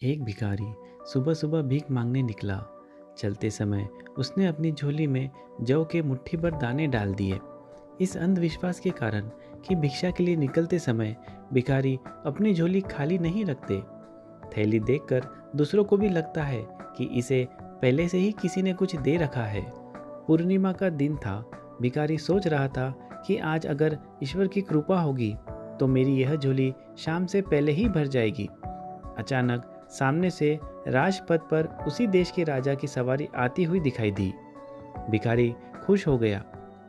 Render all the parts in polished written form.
एक भिखारी सुबह सुबह भीख मांगने निकला। चलते समय उसने अपनी झोली में जौ के मुट्ठी भर दाने डाल दिए। इस अंधविश्वास के कारण कि भिक्षा के लिए निकलते समय भिखारी अपनी झोली खाली नहीं रखते। थैली देखकर दूसरों को भी लगता है कि इसे पहले से ही किसी ने कुछ दे रखा है। पूर्णिमा का दिन था। भिखारी सोच रहा था कि आज अगर ईश्वर की कृपा होगी तो मेरी यह झोली शाम से पहले ही भर जाएगी। अचानक सामने से राजपथ पर उसी देश के राजा की सवारी आती हुई दिखाई दी। भिखारी खुश हो गया।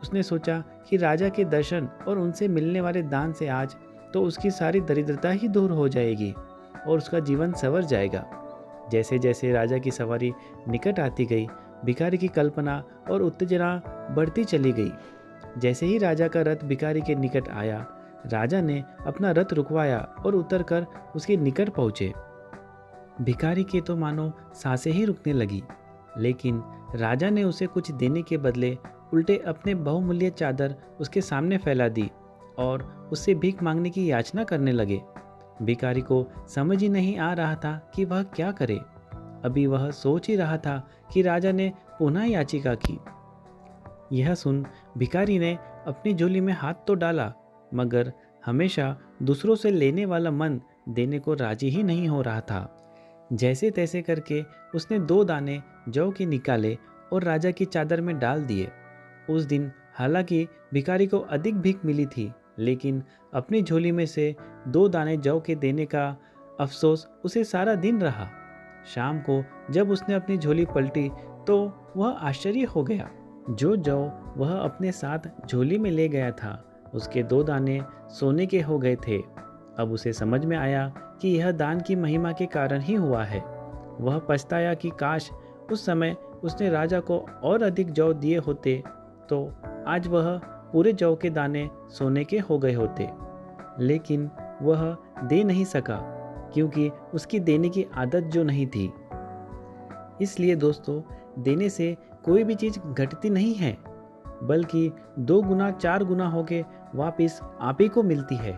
उसने सोचा कि राजा के दर्शन और उनसे मिलने वाले दान से आज तो उसकी सारी दरिद्रता ही दूर हो जाएगी और उसका जीवन संवर जाएगा। जैसे जैसे राजा की सवारी निकट आती गई, भिखारी की कल्पना और उत्तेजना बढ़ती चली गई। जैसे ही राजा का रथ भिखारी के निकट आया, राजा ने अपना रथ रुकवाया और उतरकर उसके निकट पहुंचे। भिखारी के तो मानो सांसें ही रुकने लगी, लेकिन राजा ने उसे कुछ देने के बदले उल्टे अपने बहुमूल्य चादर उसके सामने फैला दी और उससे भीख मांगने की याचना करने लगे। भिखारी को समझ ही नहीं आ रहा था कि वह क्या करे। अभी वह सोच ही रहा था कि राजा ने पुनः याचिका की। यह सुन भिखारी ने अपनी झोली में हाथ तो डाला, मगर हमेशा दूसरों से लेने वाला मन देने को राजी ही नहीं हो रहा था। जैसे तैसे करके उसने 2 दाने जौ के निकाले और राजा की चादर में डाल दिए। उस दिन हालांकि भिखारी को अधिक भीख मिली थी, लेकिन अपनी झोली में से 2 दाने जौ के देने का अफसोस उसे सारा दिन रहा। शाम को जब उसने अपनी झोली पलटी तो वह आश्चर्य हो गया। जो जौ वह अपने साथ झोली में ले गया था, उसके 2 दाने सोने के हो गए थे। अब उसे समझ में आया कि यह दान की महिमा के कारण ही हुआ है। वह पछताया कि काश उस समय उसने राजा को और अधिक जौ दिए होते तो आज वह पूरे जौ के दाने सोने के हो गए होते। लेकिन वह दे नहीं सका क्योंकि उसकी देने की आदत जो नहीं थी। इसलिए दोस्तों, देने से कोई भी चीज़ घटती नहीं है, बल्कि 2 गुना 4 गुना होके वापिस आप ही को मिलती है।